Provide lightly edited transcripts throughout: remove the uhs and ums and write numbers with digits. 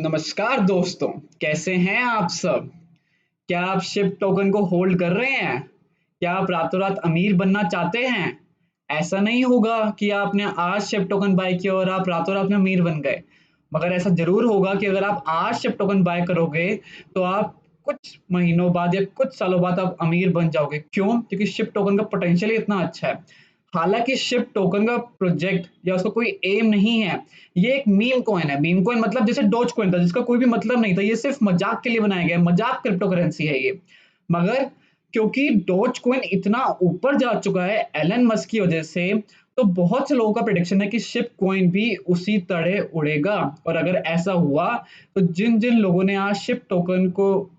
नमस्कार दोस्तों, कैसे हैं आप सब? क्या आप शिप टोकन को होल्ड कर रहे हैं? क्या आप रातों रात अमीर बनना चाहते हैं? ऐसा नहीं होगा कि आपने आज शिप टोकन बाय किया और आप रातों रात में अमीर बन गए। मगर ऐसा ज़रूर होगा कि अगर आप आज शिप टोकन बाय करोगे, तो आप कुछ महीनों बाद या कुछ सालों बाद आप अमीर बन जाओगे। क्यों? क्योंकि शिप टोकन का पोटेंशियल ही इतना अच्छा है। हालाँकि शिप टोकन का प्रोजेक्ट या उसका कोई एम नहीं है। ये एक मीम कॉइन है। मीम कॉइन मतलब जैसे डॉज कॉइन था जिसका कोई भी मतलब नहीं था। ये सिर्फ़ मज़ाक के लिए बनाया गया है। मज़ाक क्रिप्टो करेंसी है ये। मगर क्योंकि डॉज कॉइन इतना ऊपर जा चुका है एलन मस्क की वजह से, तो बहुत से लोगों का प्रेडिक्शन है कि शिप कॉइन भी उसी तरह उड़ेगा। और अगर ऐसा हुआ, तो जिन-जिन लोगों ने आज शिप टोकन को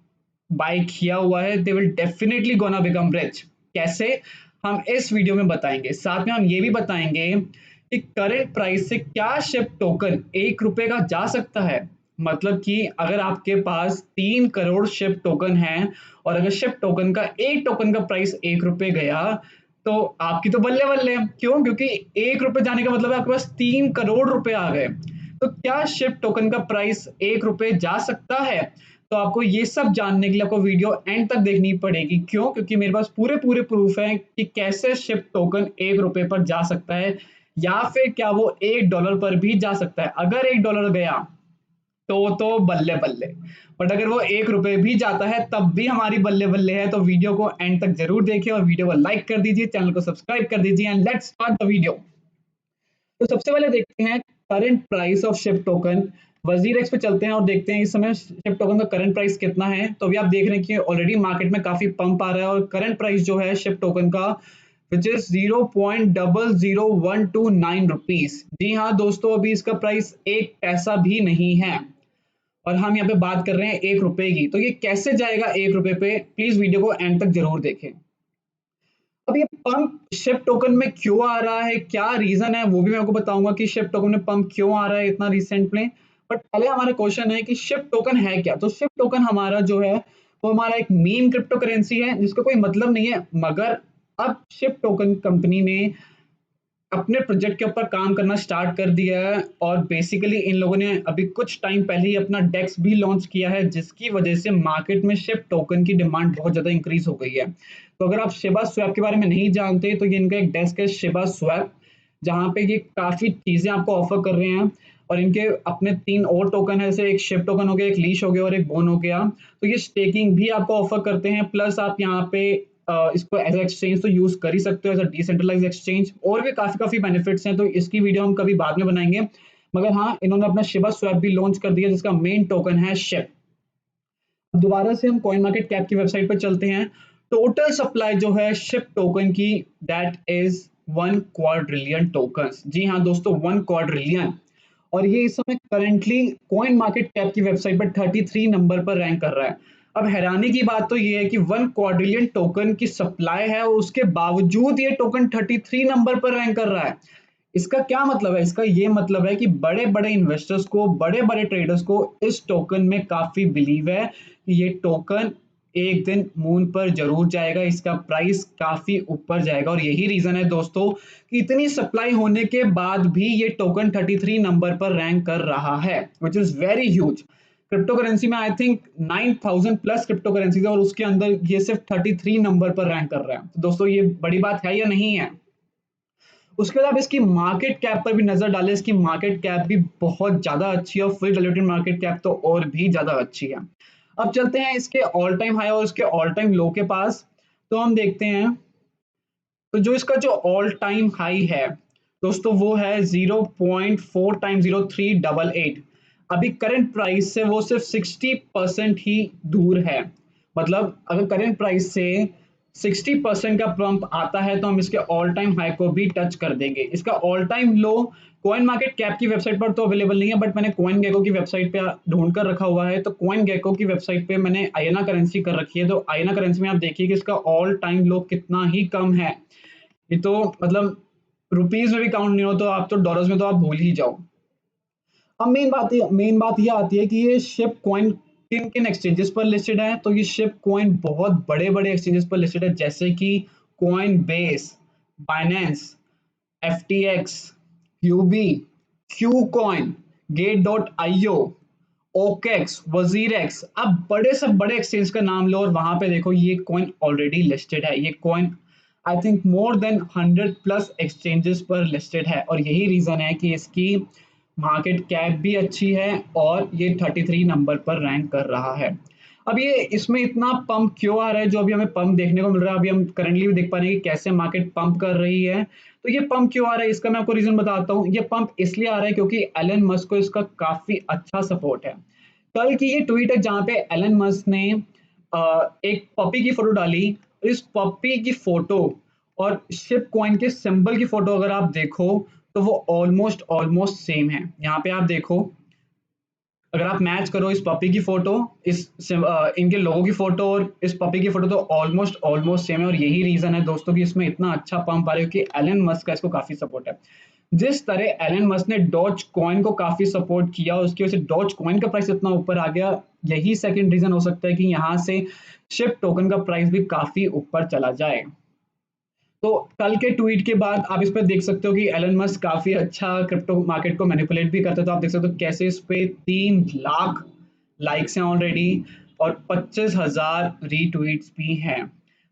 बाय किया हुआ है, they will definitely gonna become rich. कैसे? हम इस वीडियो में बताएँगे। साथ में हम ये भी बताएँगे कि करंट प्राइस से क्या शिप टोकन ₹1 का जा सकता है? मतलब कि अगर आपके पास 3 करोड़ शिप टोकन हैं और अगर शिप टोकन का 1 टोकन का प्राइस ₹1 गया, तो आपकी तो बल्ले-बल्ले। क्यों? क्योंकि ₹1 जाने का मतलब है आपके पास 3 करोड़ रुपए आ गए। तो क्या शिप टोकन का प्राइस ₹1 जा सकता है? तो आपको ये सब जानने के लिए आपको वीडियो एंड तक देखनी पड़ेगी। क्यों? क्योंकि मेरे पास पूरे-पूरे प्रूफ हैं कि कैसे शिप टोकन ₹1 पर जा सकता है या फिर क्या वो $1 पर भी जा सकता है। अगर $1 गया तो बल्ले-बल्ले। बट अगर वो ₹1 भी जाता है तब भी हमारी बल्ले-बल्ले है। तो वीडियो को एंड तक ज़रूर देखिए और वीडियो को लाइक कर दीजिए, चैनल को सब्सक्राइब कर दीजिए and let's start the video. तो सबसे पहले देखते हैं current price of ship token. WazirX पे चलते हैं और देखते हैं इस समय शिप टोकन का करंट प्राइस कितना है। तो अभी आप देख रहे हैं कि ऑलरेडी मार्केट में काफी पंप आ रहा है और करंट प्राइस जो है शिप टोकन का विच इज 0.00129 रुपीज। जी हाँ दोस्तों, अभी इसका प्राइस एक पैसा भी नहीं है और हम यहाँ पे बात कर रहे हैं ₹1 की। तो ये कैसे जाएगा ₹1 पे? प्लीज वीडियो को एंड तक जरूर देखें। अब ये पंप शिप टोकन में क्यों आ रहा है, क्या रीजन है, वो भी मैं आपको बताऊंगा कि शिप टोकन में पंप क्यों आ रहा है इतना रिसेंट में। बट पहले हमारा क्वेश्चन है कि शिप टोकन है क्या। तो शिप टोकन हमारा जो है वो हमारा एक मीम क्रिप्टो करेंसी है जिसका कोई मतलब नहीं है। मगर अब शिप टोकन कंपनी ने अपने प्रोजेक्ट के ऊपर काम करना स्टार्ट कर दिया है और बेसिकली इन लोगों ने अभी कुछ टाइम पहले ही अपना डेक्स भी लॉन्च किया है जिसकी वजह से मार्केट में शिप टोकन की डिमांड बहुत ज़्यादा इंक्रीज हो गई है। तो अगर आप शिबा स्वैप के बारे में नहीं जानते तो ये इनका एक डेस्क है शिबा स्वैप, जहाँ पे ये काफ़ी चीज़ें आपको ऑफर कर रहे हैं और इनके अपने 3 और टोकन है, जैसे एक शिप टोकन हो गया, एक लीश हो गया और एक बोन हो गया। तो ये स्टेकिंग भी आपको ऑफर करते हैं, प्लस आप यहाँ पे इसको एज एक्सचेंज तो यूज कर ही सकते हो, एज अ डिसेंट्रलाइज एक्सचेंज। और भी काफी काफी बेनिफिट्स हैं, तो इसकी वीडियो हम कभी बाद में बनाएंगे। मगर हाँ, इन्होंने अपना शिबा स्वैप भी लॉन्च कर दिया जिसका मेन टोकन है शिप। दोबारा से हम कॉइन मार्केट कैप की वेबसाइट पर चलते हैं। टोटल सप्लाई जो है शिप टोकन की, दैट इज 1 क्वाड्रिलियन टोकन्स। जी हाँ दोस्तों, 1 क्वाड्रिलियन। और ये इस समय करेंटली कॉइन मार्केट कैप की वेबसाइट पर 33 नंबर पर रैंक कर रहा है। अब हैरानी की बात तो ये है कि 1 क्वाड्रिलियन टोकन की सप्लाई है और उसके बावजूद ये टोकन 33 नंबर पर रैंक कर रहा है। इसका क्या मतलब है? इसका ये मतलब है कि बड़े-बड़े इन्वेस्टर्स को, बड़े-बड़े ट्रेडर्स को इस टोकन में काफ़ी बिलीव है कि ये टोकन एक दिन मून पर ज़रूर जाएगा, इसका प्राइस काफ़ी ऊपर जाएगा। और यही रीज़न है दोस्तों कि इतनी सप्लाई होने के बाद भी ये टोकन 33 नंबर पर रैंक कर रहा है, which is very huge. Crypto currency में I think 9000 plus crypto currencies है और उसके अंदर ये सिर्फ 33 नंबर पर रैंक कर रहा है। तो दोस्तों, ये बड़ी बात है या नहीं है? उसके बाद आप इसकी मार्केट कैप पर भी नजर डालें। इसकी मार्केट कैप भी बहुत ज्यादा अच्छी है और फुल वैल्यूटेड मार्केट कैप तो और भी ज्यादा अच्छी है। अब चलते हैं इसके ऑल टाइम हाई और इसके ऑल टाइम लो के पास। तो हम देखते हैं, तो जो इसका जो ऑल टाइम हाई है दोस्तों, वो है 0.4 टाइम 0388। अभी करंट प्राइस से वो सिर्फ 60% ही दूर है। मतलब अगर करंट प्राइस से 60% का पंप आता है तो हम इसके ऑल टाइम हाई को भी टच कर देंगे। इसका ऑल टाइम लो कॉइन मार्केट कैप की वेबसाइट पर तो अवेलेबल नहीं है, बट मैंने कॉइन गेको की वेबसाइट पे ढूंढ कर रखा हुआ है। तो कॉइन गेको की वेबसाइट पे मैंने आयना करेंसी कर रखी है। तो आयना करेंसी में आप देखिए कि इसका ऑल टाइम लो कितना ही कम है। ये तो मतलब रुपीज में भी काउंट नहीं हो, तो आप तो डॉलर्स में तो आप भूल ही जाओ। अब मेन बात ये आती है कि ये शिप कॉइन किन किन एक्सचेंजेस पर लिस्टेड है। तो ये शिप कॉइन बहुत बड़े बड़े एक्सचेंजेस पर लिस्टेड है, जैसे कि कॉइन बेस, बाइनेंस, FTX, क्यूबी, KuCoin, gate dot IO OKEx, WazirX, आप बड़े से बड़े एक्सचेंज का नाम लो और वहां पे देखो ये कॉइन ऑलरेडी लिस्टेड है। ये coin I think more than 100 plus exchanges पर लिस्टेड है और यही रीजन है कि इसकी मार्केट कैप भी अच्छी है और ये 33 नंबर पर रैंक कर रहा है। अब ये इसमें इतना पंप क्यों आ रहा है, जो अभी हमें पंप देखने को मिल रहा है, अभी हम करंटली भी देख पा रहे हैं कि कैसे मार्केट पंप कर रही है। तो ये पंप क्यों आ रहा है, इसका मैं आपको रीजन बताता हूँ। ये पंप इसलिए आ रहा है क्योंकि एलन मस्क को इसका काफी अच्छा सपोर्ट है। कल की ये ट्वीट है जहां पे एलन मस्क ने एक पपी की फोटो डाली। इस पपी की फोटो और शिप कॉइन के सिंबल की फोटो अगर आप देखो तो वो ऑलमोस्ट ऑलमोस्ट सेम है। यहाँ पे आप देखो, अगर आप मैच करो इस पपी की फोटो, इनके लोगों की फोटो और इस पपी की फोटो, तो ऑलमोस्ट ऑलमोस्ट सेम है। और यही रीजन है दोस्तों कि इसमें इतना अच्छा पंप आ रहा है कि एलन मस्क का इसको काफी सपोर्ट है। जिस तरह एलन मस्क ने डॉज कॉइन को काफी सपोर्ट किया, उसकी वजह से डॉज कॉइन का प्राइस इतना ऊपर आ गया, यही सेकंड रीजन हो सकता है कि यहाँ से शिप टोकन का प्राइस भी काफी ऊपर चला जाए। तो कल के ट्वीट के बाद आप इस पर देख सकते हो कि एलन मस्क काफी अच्छा क्रिप्टो मार्केट को मैनिपुलेट भी करता है। तो आप देख सकते हो कैसे इस पे 3 लाख लाइक्स हैं ऑलरेडी और 25,000 रीट्वीट्स भी हैं।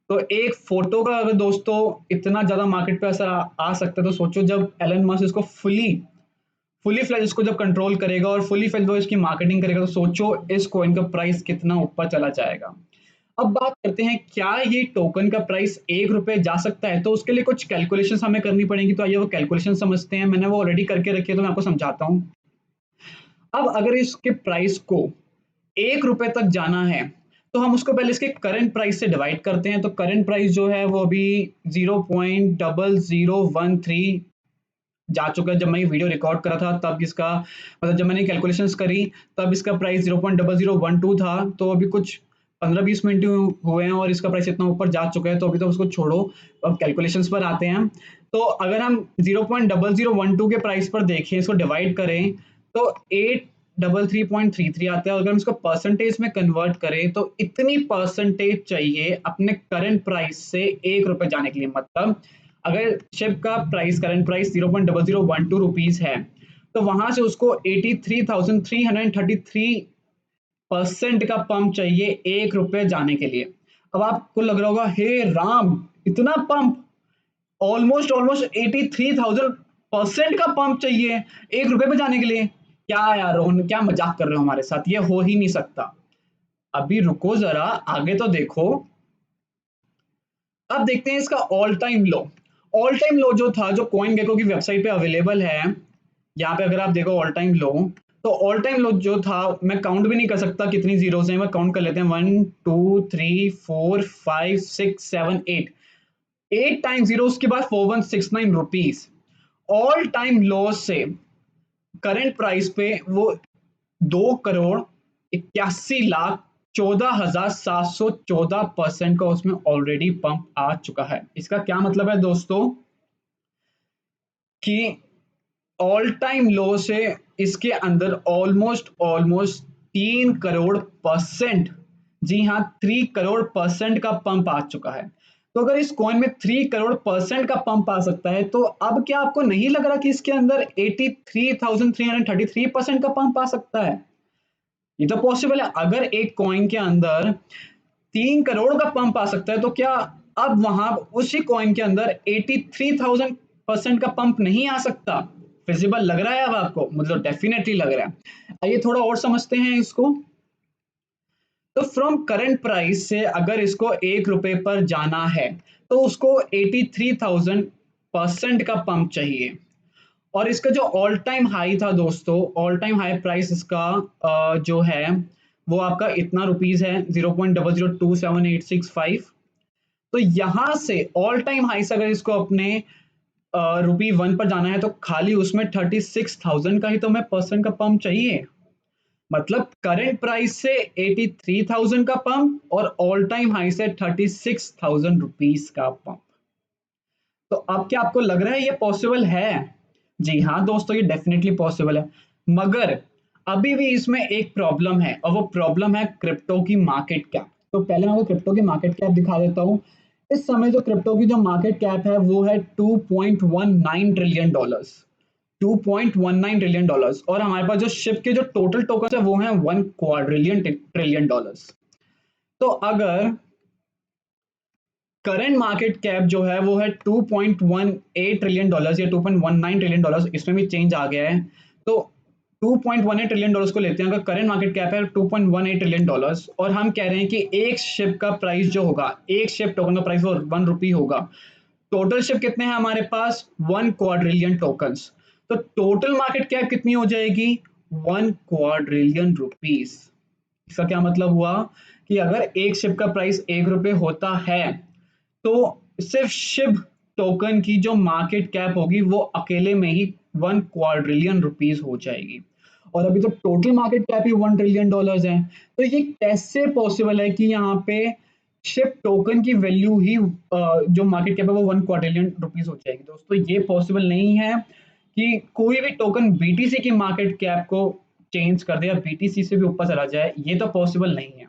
तो एक फोटो का अगर दोस्तों इतना ज्यादा मार्केट पे असर आ सकता है, तो सोचो जब एलन मस्क इसको फुली फ्लेज इसको जब कंट्रोल करेगा और फुली फ्लेज वो इसकी मार्केटिंग करेगा, तो सोचो इस कॉइन का प्राइस कितना ऊपर चला जाएगा। अब बात करते हैं क्या ये टोकन का प्राइस 1 रुपए जा सकता है, तो उसके लिए कुछ कैलकुलेशंस हमें करनी पड़ेगी। तो आइए वो कैलकुलेशन समझते हैं, मैंने वो ऑलरेडी करके रखी है तो मैं आपको समझाता हूँ। अब अगर इसके प्राइस को 1 रुपए तक जाना है तो हम उसको पहले इसके करंट प्राइस से डिवाइड करते हैं। तो करंट प्राइस जो है वो अभी 0.0013 जा चुका है। जब मैं ये वीडियो रिकॉर्ड करा था तब इसका मतलब जब मैंने कैलकुलेशंस करी तब इसका प्राइस 0.0012 था। तो अभी कुछ 15-20 मिनट हुए हैं और इसका प्राइस इतना ऊपर जा चुका है। तो अभी तो उसको छोड़ो, अब कैलकुलेशंस पर आते हैं। तो अगर हम 0.0012 के प्राइस पर देखें, इसको डिवाइड करें तो 833.33 आता है। अगर हम इसको परसेंटेज में कन्वर्ट करें तो इतनी परसेंटेज चाहिए अपने करंट प्राइस से 1 रुपए जाने के लिए। मतलब अगर शिप का प्राइस करंट प्राइस 0.0012 रुपीज है तो वहां से उसको 83,333% का पंप चाहिए 1 रुपए जाने के लिए। अब आपको लग रहा होगा हे राम, इतना पंप, ऑलमोस्ट ऑलमोस्ट 83,000% का पंप चाहिए 1 रुपए पे जाने के लिए। क्या यार रोहन, क्या मजाक कर रहे हो हमारे साथ, ये हो ही नहीं सकता। अभी रुको जरा, आगे तो देखो। अब देखते हैं इसका ऑल टाइम लो। ऑल टाइम लो जो था, जो कॉइन गेको की वेबसाइट पे अवेलेबल है, यहाँ पे अगर आप देखो ऑल टाइम लो, तो ऑल टाइम लो जो था, मैं काउंट भी नहीं कर सकता कितनी जीरोस हैं, मैं काउंट कर लेते हैं 1 2 3 4 5 6 7 8। 8 टाइम जीरो, उसके बाद 4169 रुपीज। ऑल टाइम लो से करंट प्राइस पे वो 2,81,14,714% का उसमें ऑलरेडी पंप आ चुका है। इसका क्या मतलब है दोस्तों कि ऑल टाइम लो से इसके अंदर ऑलमोस्ट ऑलमोस्ट 3 करोड़%, जी हाँ 3 करोड़% का पंप आ चुका है। तो अगर इस कॉइन में 3 करोड़% का पंप आ सकता है, तो अब क्या आपको नहीं लग रहा कि इसके अंदर 83,333% का पंप आ सकता है? ये तो पॉसिबल है। अगर एक कॉइन के अंदर 3 करोड़ का पंप आ सकता है, तो क्या अब वहां उसी कॉइन के अंदर 83,000% का पंप नहीं आ सकता? फिजिबल लग रहा है अब आपको? मतलब डेफिनेटली लग रहा है। आइए थोड़ा और समझते हैं इसको। तो फ्रॉम करंट प्राइस से अगर इसको 1 रुपए पर जाना है तो उसको 83,000% का पंप चाहिए। और इसका जो ऑल टाइम हाई था दोस्तों, ऑल टाइम हाई प्राइस इसका जो है वो आपका इतना रुपीज है, 0.002785। तो यहां से ऑल टाइम हाई से अगर इसको अपने ₹1 पर जाना है तो खाली उसमें 36,000 का ही तो हमें परसेंट का पंप चाहिए। मतलब करंट प्राइस से 83,000 का पंप और ऑल टाइम हाई से 36,000 रुपीज का पंप। तो अब क्या आपको लग रहा है ये पॉसिबल है? जी हाँ दोस्तों, ये डेफिनेटली पॉसिबल है। मगर अभी भी इसमें एक प्रॉब्लम है और वो प्रॉब्लम है क्रिप्टो की मार्केट कैप। तो पहले मैं आपको क्रिप्टो की मार्केट कैप दिखा देता हूँ। इस समय जो क्रिप्टो की जो मार्केट कैप है वो है $2.19 ट्रिलियन। $2.19 ट्रिलियन और हमारे पास जो शिप के जो टोटल टोकन है वो है 1 क्वाड्रिलियन ट्रिलियन डॉलर्स। तो अगर करंट मार्केट कैप जो है वो है 2.18 ट्रिलियन डॉलर्स या 2.19 ट्रिलियन डॉलर्स, इसमें भी चेंज आ गया है। तो 2.18 ट्रिलियन डॉलर्स को लेते हैं, अगर करंट मार्केट कैप है 2.18 ट्रिलियन डॉलर्स और हम कह रहे हैं कि एक शिप का प्राइस जो होगा, एक शिप टोकन का प्राइस वो 1 रुपी होगा। टोटल शिप कितने हैं हमारे पास? 1 क्वाड्रिलियन टोकन्स। तो टोटल मार्केट कैप कितनी हो जाएगी? 1 क्वाड्रिलियन रुपीस। इसका क्या मतलब हुआ कि अगर एक शिप का प्राइस 1 रुपए होता है तो सिर्फ शिप टोकन की जो मार्केट कैप होगी वो अकेले में ही 1 क्वाड्रिलियन रुपीस हो जाएगी। और अभी तो टोटल मार्केट कैप ही 1 ट्रिलियन डॉलर्स है। तो ये कैसे पॉसिबल है कि यहाँ पे शिप टोकन की वैल्यू ही जो मार्केट कैप है वो 1 क्वाड्रिलियन रुपीस हो जाएगी? दोस्तों ये पॉसिबल नहीं है कि कोई भी टोकन बीटीसी की मार्केट कैप को चेंज कर दे या बीटीसी से भी ऊपर चला जाए, ये तो पॉसिबल नहीं है।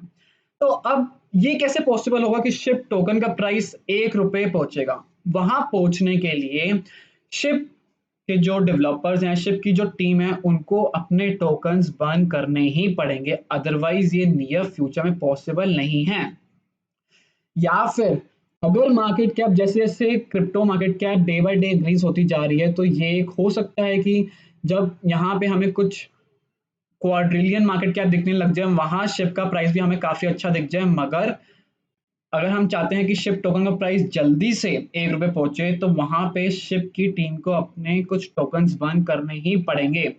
तो अब ये कैसे पॉसिबल होगा कि शिप टोकन का प्राइस 1 रुपए पहुंचेगा? वहां पहुंचने के लिए शिप के जो डेवलपर्स हैं, शिप की जो टीम है, उनको अपने टोकन्स बर्न करने ही पड़ेंगे, अदरवाइज ये नियर फ्यूचर में पॉसिबल नहीं है। या फिर अगर मार्केट कैप जैसे जैसे crypto market cap day by day increase होती जा रही है, तो ये एक हो सकता है कि जब यहाँ पे हमें कुछ क्वाड्रिलियन मार्केट कैप दिखने लग जाए, वहां शिप का प्राइस भी हमें काफी अच्छा दिख जाए। मगर अगर हम चाहते हैं कि शिप टोकन का प्राइस जल्दी से 1 रुपए पहुंचे, तो वहां पे शिप की टीम को अपने कुछ टोकन्स बर्न करने ही पड़ेंगे।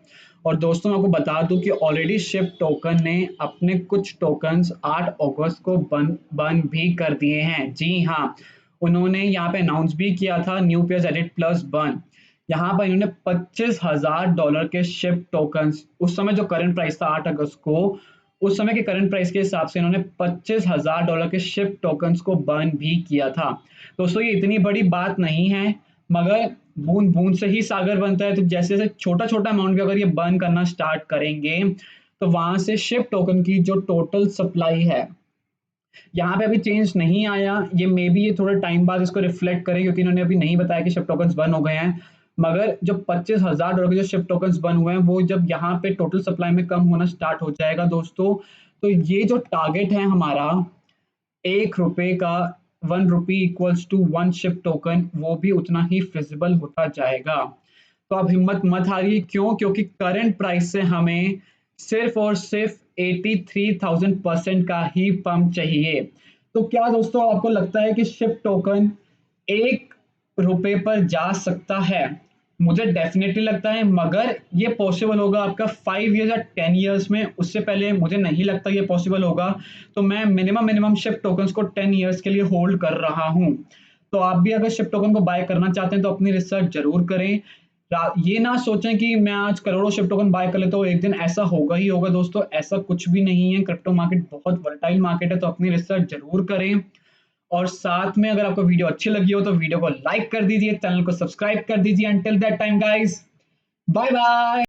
और दोस्तों मैं आपको बता दूं कि ऑलरेडी शिप टोकन ने अपने कुछ टोकन्स 8 अगस्त को बर्न भी कर दिए हैं। जी हाँ, उन्होंने यहाँ पे अनाउंस भी किया था new pairs edit plus burn. यहाँ पर इन्होंने $25,000 के शिप टोकन्स, उस समय जो करंट प्राइस था 8 अगस्त को, उस समय के करंट प्राइस के हिसाब से इन्होंने $25,000 के शिप टोकन्स को बर्न भी किया था। दोस्तों ये इतनी बड़ी बात नहीं है, मगर बूंद बूंद से ही सागर बनता है। तो जैसे जैसे छोटा छोटा अमाउंट भी अगर ये बर्न करना स्टार्ट करेंगे, तो वहां से शिप टोकन की जो टोटल सप्लाई है, यहाँ पे अभी चेंज नहीं आया, ये मे बी ये थोड़े टाइम बाद इसको रिफ्लेक्ट करें, क्योंकि इन्होंने अभी नहीं बताया कि शिप टोकन्स बर्न हो गए हैं। मगर जो $25,000 के जो शिप टोकन्स बर्न हुए हैं, वो जब यहाँ पे टोटल सप्लाई में कम होना स्टार्ट हो जाएगा दोस्तों, तो ये जो टारगेट है हमारा 1 रुपए का, 1 रुपी इक्वल्स टू 1 शिप टोकन, वो भी उतना ही फिजिबल होता जाएगा। तो आप हिम्मत मत हारिए। क्यों? क्योंकि करंट प्राइस से हमें सिर्फ और सिर्फ 83,000% का ही पंप चाहिए। तो क्या दोस्तों आपको लगता है कि शिप टोकन 1 रुपए पर जा सकता है? मुझे डेफिनेटली लगता है, मगर ये पॉसिबल होगा आपका 5 ईयर्स या 10 ईयर्स में, उससे पहले मुझे नहीं लगता ये पॉसिबल होगा। तो मैं मिनिमम शिप टोकन्स को 10 ईयर्स के लिए होल्ड कर रहा हूँ। तो आप भी अगर शिप टोकन को बाय करना चाहते हैं तो अपनी रिसर्च जरूर करें। ये ना सोचें कि मैं आज करोड़ों शिप टोकन बाय कर लेता हूँ, एक दिन ऐसा होगा ही होगा। दोस्तों ऐसा कुछ भी नहीं है, क्रिप्टो मार्केट बहुत वोलेटाइल मार्केट है। तो अपनी रिसर्च जरूर करें। और साथ में अगर आपको वीडियो अच्छी लगी हो तो वीडियो को लाइक कर दीजिए, चैनल को सब्सक्राइब कर दीजिए। Until that time guys, bye bye.